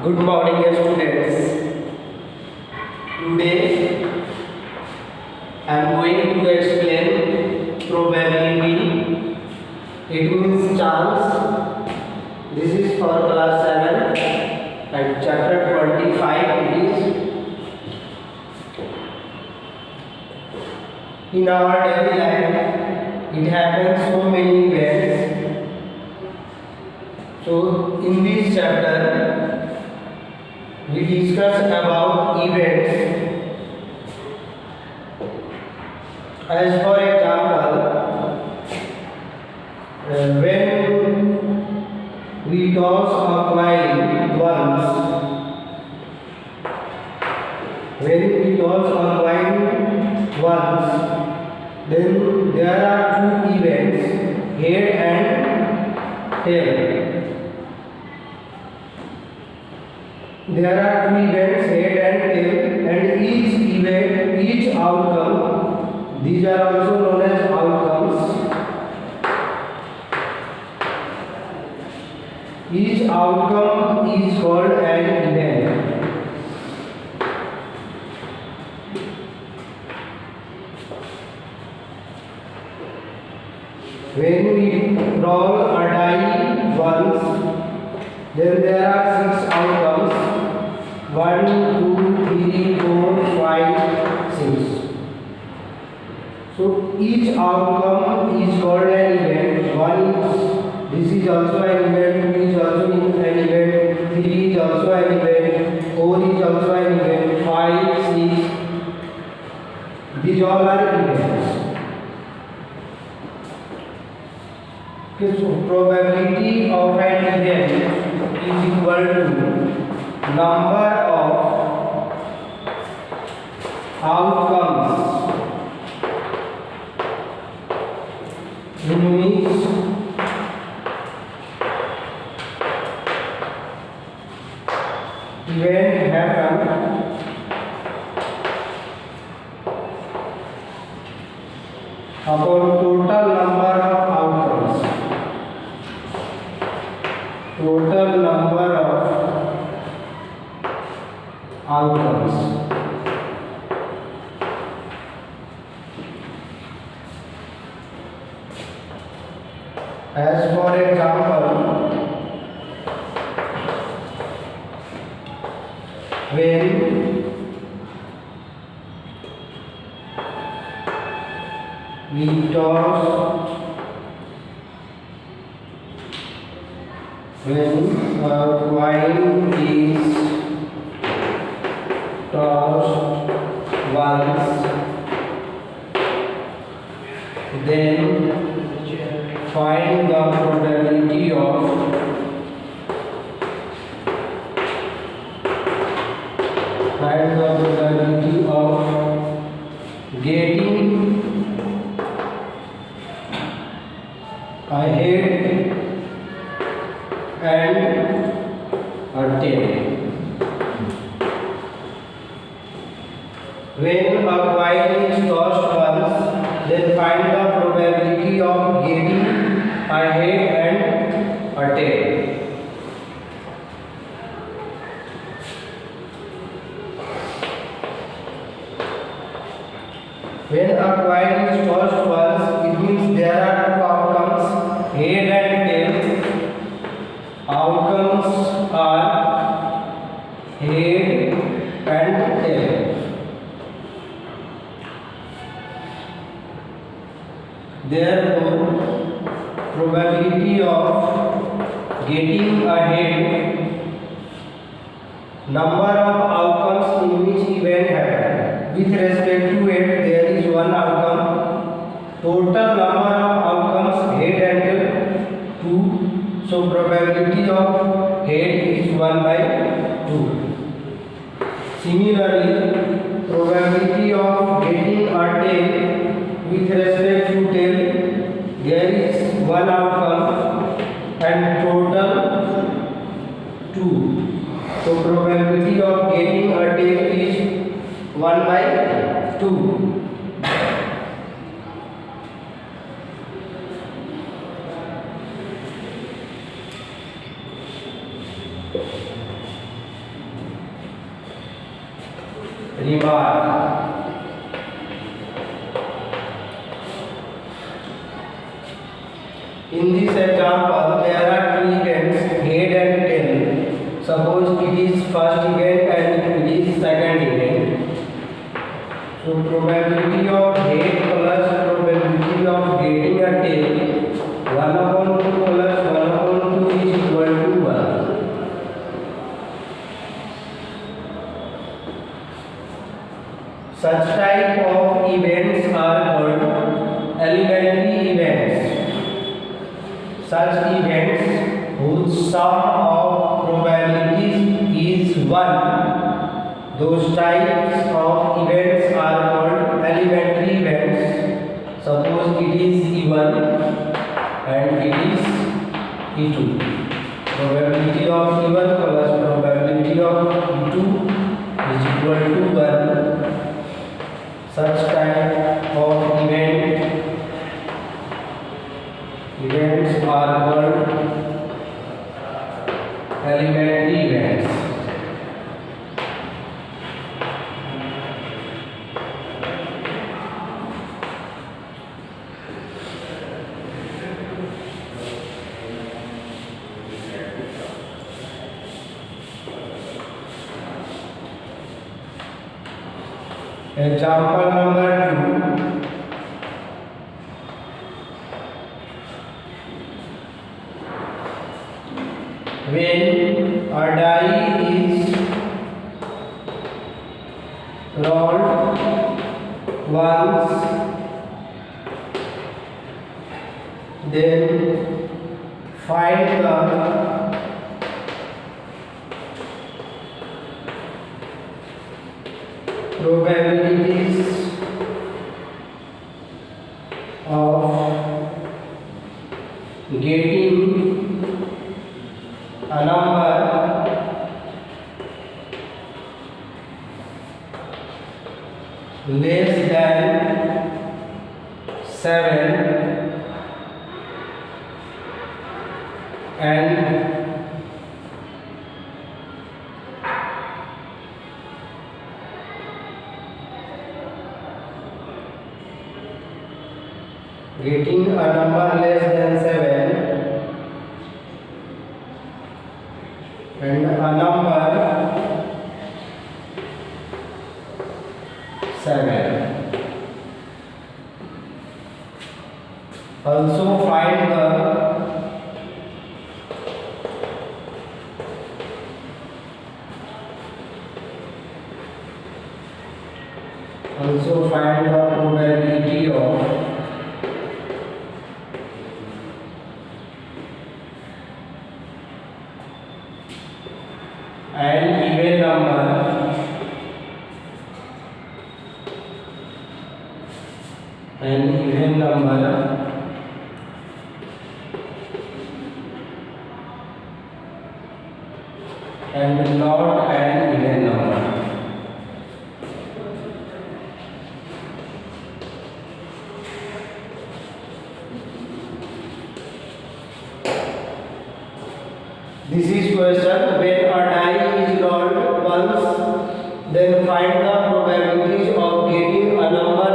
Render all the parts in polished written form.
Good morning, students. Today I am going to explain probability. It means chance. This is for class 7 and chapter 25. It is in our daily life. It happens so many events. So in this chapter we discuss about events. As for example, when we toss a coin once, then there are two events, head and tail. There are two events, head and tail, and each outcome, these are also known as outcomes. Each outcome is called an event. When we roll a die once, then there are 6 outcomes. 1, 2, 3, 4, 5, 6. So each outcome is called an event. 1 is, this is also an event, 2 is also an event, 3 is also an event, 4 is also an event, 5, 6. These all are events. Okay, so probability of an event is equal to number of outcomes in which event happened upon total number of outcomes. Total number of outcomes. As for example, when we toss, when a coin is tossed once, then find the probability of getting a head and a tail. When a coin is tossed once, then find the probability of getting a head and a tail. When a coin is tossed once, it means there are two outcomes, head and tail. Outcomes are head and tail. Therefore, probability of getting a head, number of outcomes in which event happened. With respect to it, there is one outcome. Total number of outcomes, head and tail, 2. So probability of head is 1 by 2. Similarly, probability of getting a tail, with respect to tail, there is one outcome and total 2. So probability of getting a tail is 1 by 2. remark. In this example, there are two events, head and tail. Suppose it is first event and it is second event. So probability of head plus probability of getting a tail, 1/2 plus 1/2 is equal to 1. Such type of events are called elementary events. Such events whose sum of probabilities is 1, those types of events are called elementary events. Suppose it is E1 and it is E2. Probability of E1 plus probability of E2 is equal to 1. Such type of events are called elementary events. Example number 2. When a die is rolled once, then find the probabilities of getting a number less than 7 and getting a number less than 7 and a number 7. Also find the probability of an even number and not an even number. This is question. When a die is rolled once, then find the probabilities of getting a number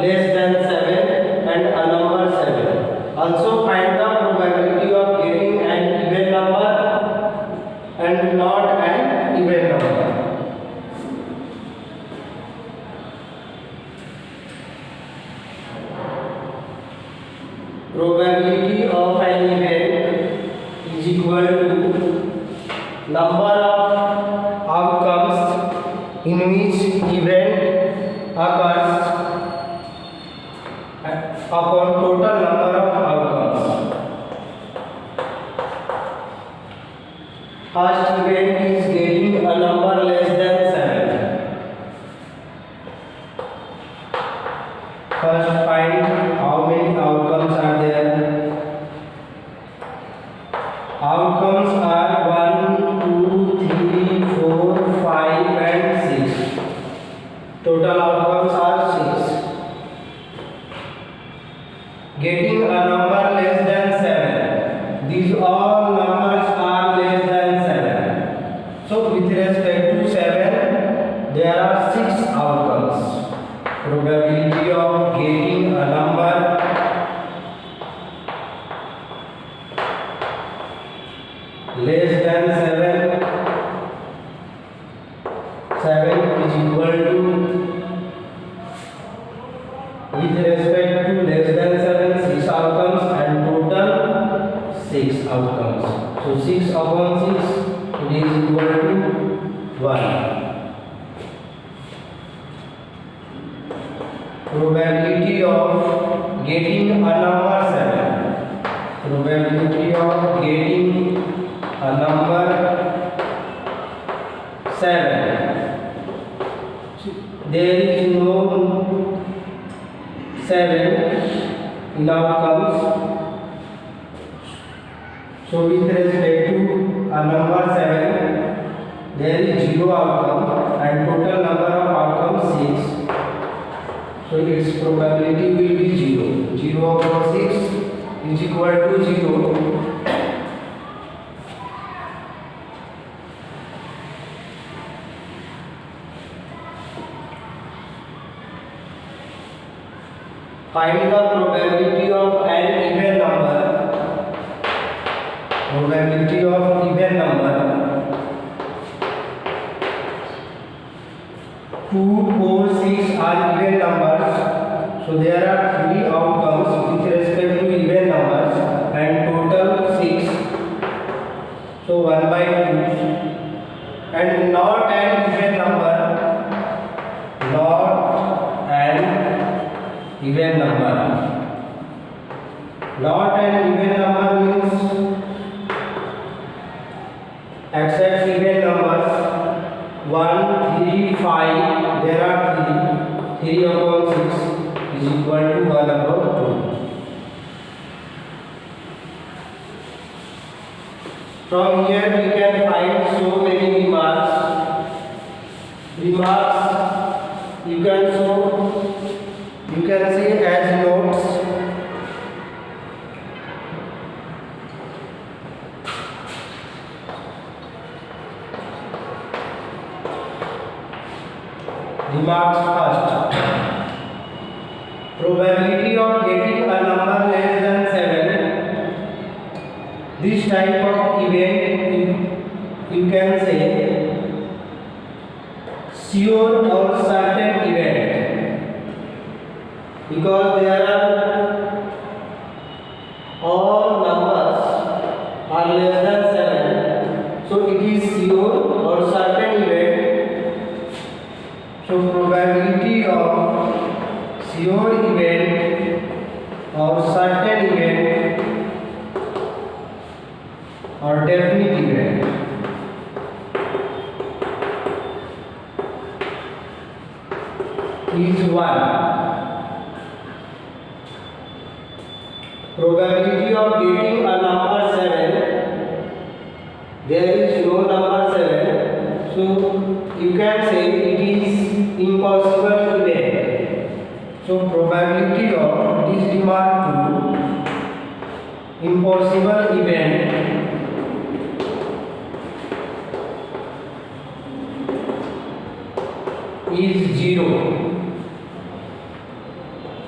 less than 7 and a number 7. Also find the probability of getting an even number and not an even number. Probability of an event is equal to number of outcomes in which event occurs upon total number of outcomes. First event is getting a number less than 7. First find how many outcomes are there. Outcomes are 1, 2, 3, 4, 5 and 6. Total outcomes are 6. Getting a number less than 7. These all numbers are less than 7. So with respect to 7, there are 6 less than 7, 7 is equal to, with respect to less than 7, 6 outcomes and total 6 outcomes. So 6 upon 6 it is equal to 1. Probability of getting a number 7. Probability of getting a number 7. There is no 7 in outcomes. So with respect to a number 7, there is 0 outcome and total number of outcomes 6. So its probability will be 0. 0 over 6 is equal to 0. Find the probability of an even number. Probability of even number. 2, 4, 6 are even numbers. So there are 3 outcomes with respect to even numbers and total 6. So 1 by 2. And not an even number. Not an even number. Not an even number means except even numbers 1, 3, 5. There are 3. 3 upon 6 is equal to 1 upon 2. From here we can find so many remarks. Remarks you can see as notes. Remarks first. Probability of getting a number less than 7. This type of event you can say sure or certain event, because there are all numbers are less than 7, so it is sure or certain event. So probability of sure event or certain event or definite event is 1. Probability of getting a number 7. There is no number 7, so you can say it is impossible event. So probability of this remark to impossible event is 0.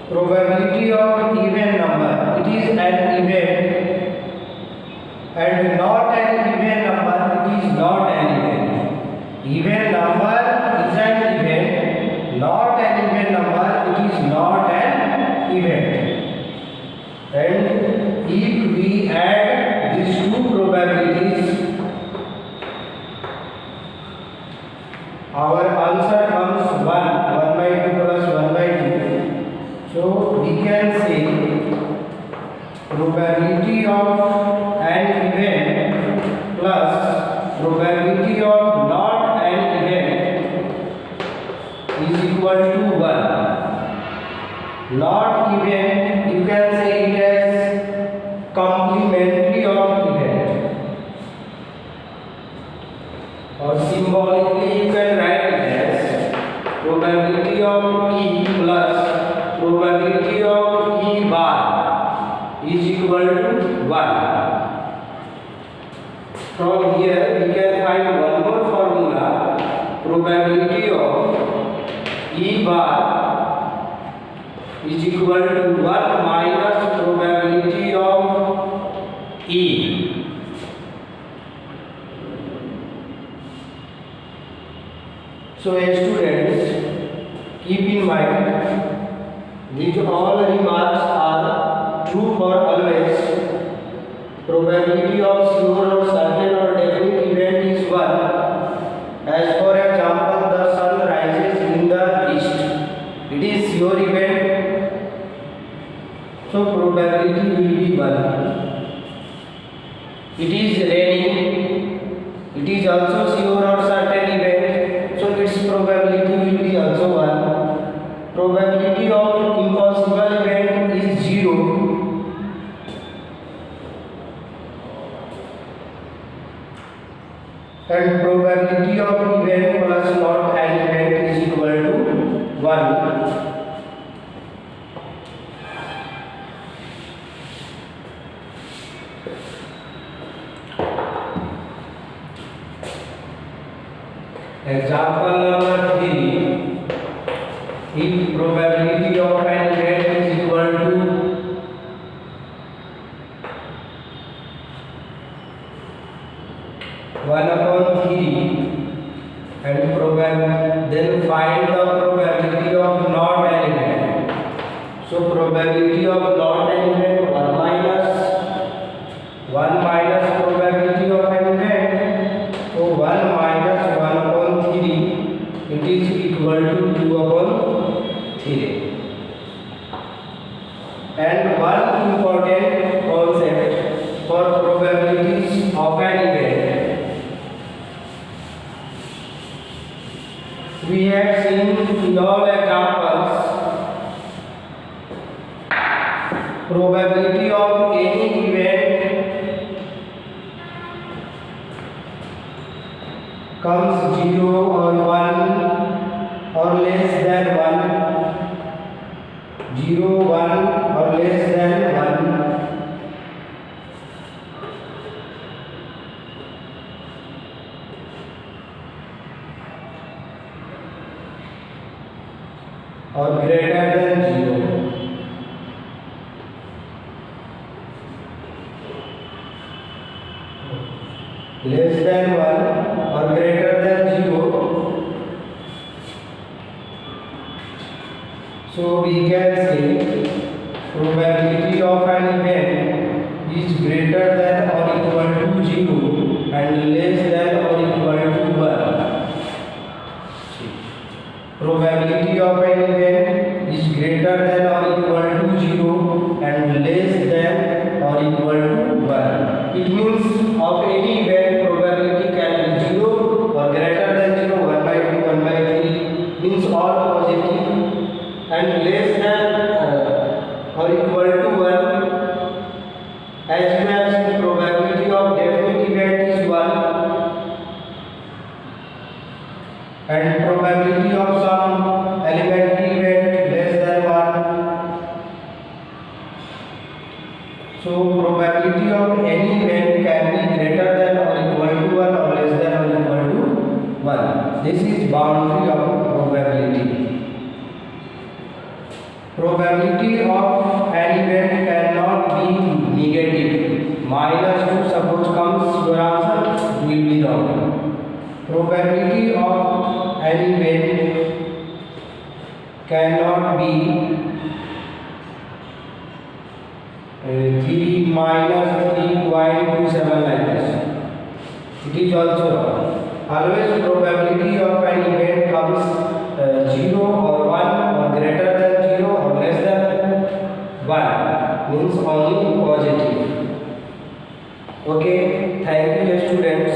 Probability of even number, it is an event, and not an even number, it is not an event. Even number is an event, not an even number, it is not an event. And if we add these two probabilities, our answer comes 1 by 2 plus 1 by 2. So we can say probability of an event plus probability of not an event is equal to 1. Not event, you can say it as complementary of event, or symbolically you can write it as probability of E plus probability of E bar is equal to 1. From here we can find one more formula. Probability of E bar is equal to 1 minus probability of E. So students, keep in mind these all remarks are true for always. Probability of sure or certain or definite event is 1. As for example, the sun rises in the east. It is sure event. So probability will be 1. It is raining. It is also sure or certain event. So its probability will be also 1. Probability of impossible event is 0. And probability of event plus not an event is equal to 1. Example number 3. If probability of an event is equal to 1/3 and then find the probability of not an event. So probability of not an event 1 minus probability of an event. So 1 minus 1/3, it is equal to 2/3. And one important concept for probabilities of an event. We have seen in all examples, probability of any event comes 0 or 1 or less than 1, 0, 1 or less than 1. Or greater than 0. Less than 1 or greater than 0. So we can say probability of an event is greater than or equal to 0 and less than or equal to 1. Probability of an event is greater than or equal to 0 and less than or equal to 1. It means of any event probability can be 0 or greater than 0, 1/2, 1/3 means all positive, and less than or equal to 1. As you have seen, probability of definite event is 1 and probability of some elementary event less than 1. So probability of any event can be greater than or equal to 1 or less than or equal to 1. This is boundary of probability. Probability of an event cannot be negative. -2 suppose comes, your answer will be wrong. Probability of an event cannot be 3 minus 3.27 like this. It is also wrong. Always probability of an event comes 0 or 1 or greater than 0 or less than 1 means only positive. Okay, thank you students.